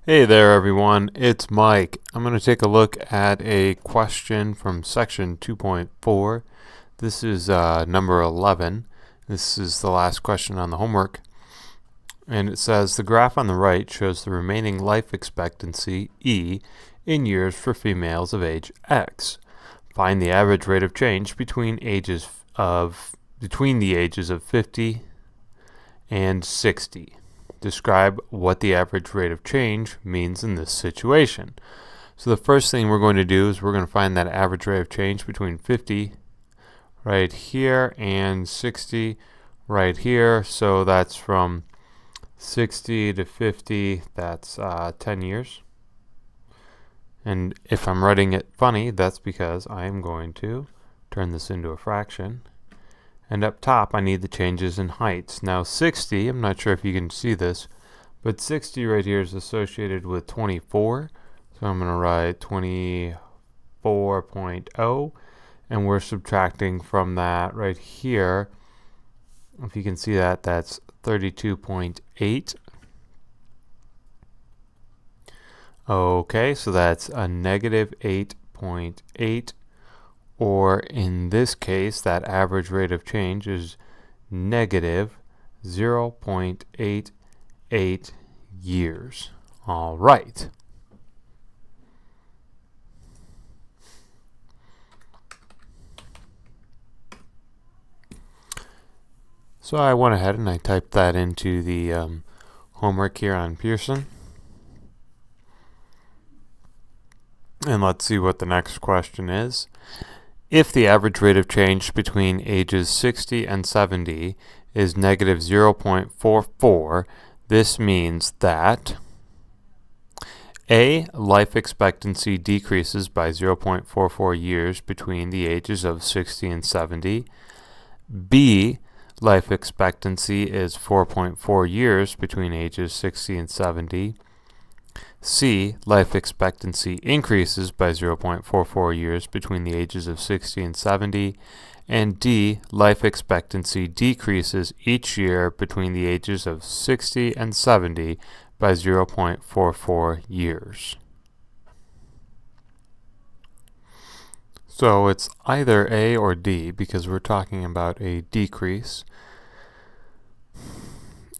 Hey there everyone, it's Mike. I'm going to take a look at a question from section 2.4. This is number 11. This is the last question on the homework. And it says, the graph on the right shows the remaining life expectancy, E, in years for females of age X. Find the average rate of change between the ages of 50 and 60. Describe what the average rate of change means in this situation. So the first thing we're going to do is we're going to find that average rate of change between 50 right here and 60 right here. So that's from 60 to 50, that's 10 years. And if I'm writing it funny, that's because I am going to turn this into a fraction. And up top, I need the changes in heights. Now 60, I'm not sure if you can see this, but 60 right here is associated with 24. So I'm going to write 24.0, and we're subtracting from that right here. If you can see that, that's 32.8. Okay, so that's a negative 8.8. Or in this case, that average rate of change is negative 0.88 years. All right. So I went ahead and I typed that into the homework here on Pearson. And let's see what the next question is. If the average rate of change between ages 60 and 70 is negative 0.44, this means that A. Life expectancy decreases by 0.44 years between the ages of 60 and 70. B. Life expectancy is 4.4 years between ages 60 and 70. C. Life expectancy increases by 0.44 years between the ages of 60 and 70. And D. Life expectancy decreases each year between the ages of 60 and 70 by 0.44 years. So it's either A or D because we're talking about a decrease.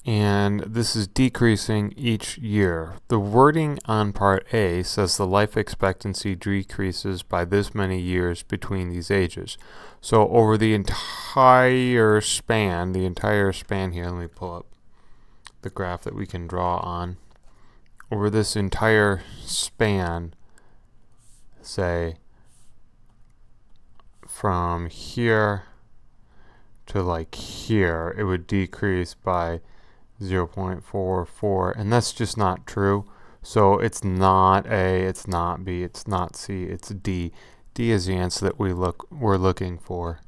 And this is decreasing each year. The wording on part A says the life expectancy decreases by this many years between these ages. So over the entire span here, let me pull up the graph that we can draw on. Over this entire span, say from here to like here, it would decrease by 0.44, and that's just not true. So it's not A, it's not B, it's not C, it's D. D is the answer that we're looking for.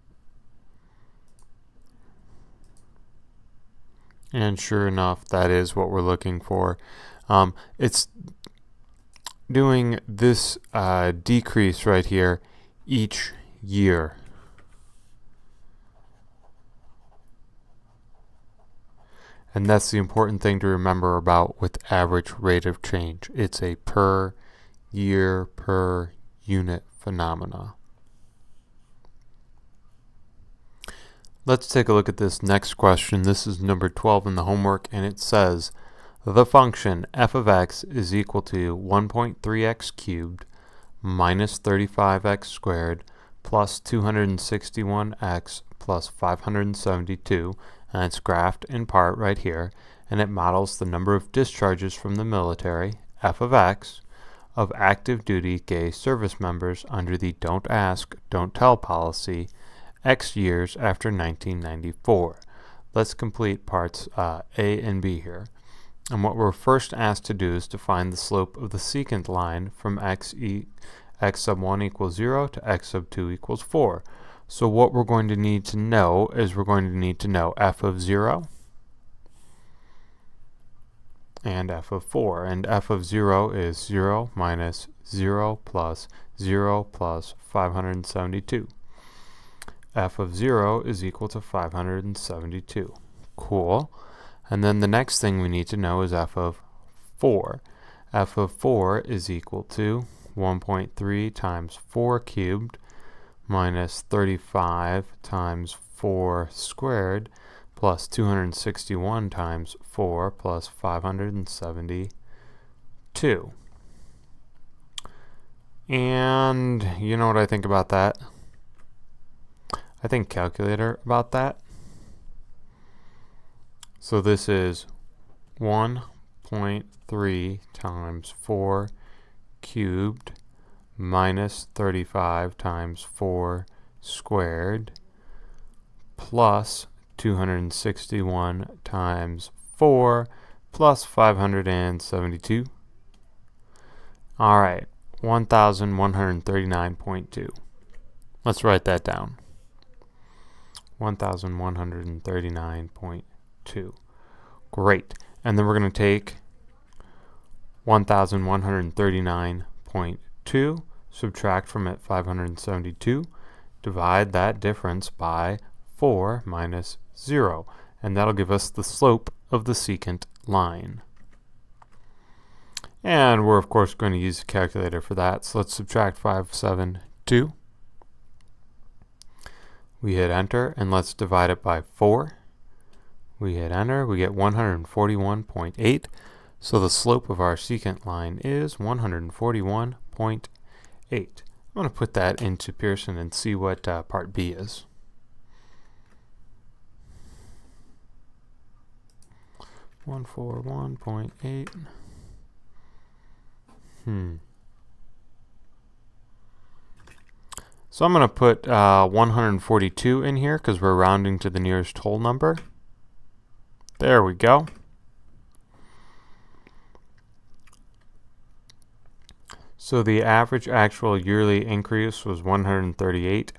And sure enough, that is what we're looking for. It's doing this decrease right here each year. And that's the important thing to remember about with average rate of change. It's a per year, per unit phenomena. Let's take a look at this next question. This is number 12 in the homework, and it says, the function f of x is equal to 1.3x cubed minus 35x squared plus 261x plus 572, and it's graphed in part right here, and it models the number of discharges from the military, f of x, of active duty gay service members under the Don't Ask, Don't Tell policy, X years after 1994. Let's complete parts A and B here. And what we're first asked to do is to find the slope of the secant line from x sub 1 equals 0 to x sub 2 equals 4. So what we're going to need to know is we're going to need to know f of 0 and f of 4. And f of 0 is 0 minus 0 plus 0 plus 572. F of 0 is equal to 572. Cool. And then the next thing we need to know is f of 4. f of 4 is equal to 1.3 times 4 cubed minus 35 times 4 squared plus 261 times 4 plus 572. And you know what I think about that? I think calculator about that. So this is 1.3 times 4 cubed minus 35 times 4 squared plus 261 times 4 plus 572. All right, 1,139.2. Let's write that down. 1,139.2. Great. And then we're going to take 1,139.2, subtract from it 572, divide that difference by 4 minus 0, and that'll give us the slope of the secant line. And we're of course going to use a calculator for that, so let's subtract 572. We hit enter, and let's divide it by 4. We hit enter, we get 141.8. So the slope of our secant line is 141.8. I'm going to put that into Pearson and see what part B is. $141.8. So I'm going to put 142 in here because we're rounding to the nearest whole number. There we go. So the average actual yearly increase was 138.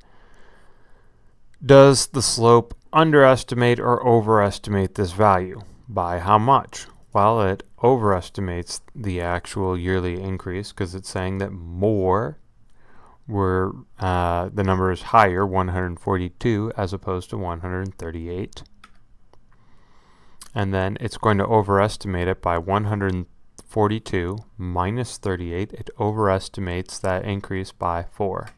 Does the slope underestimate or overestimate this value? By how much? Well, it overestimates the actual yearly increase because it's saying that more were the number is higher, 142, as opposed to 138. And then it's going to overestimate it by 142 minus 38. It overestimates that increase by 4.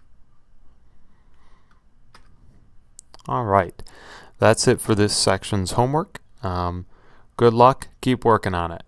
All right, that's it for this section's homework. Good luck. Keep working on it.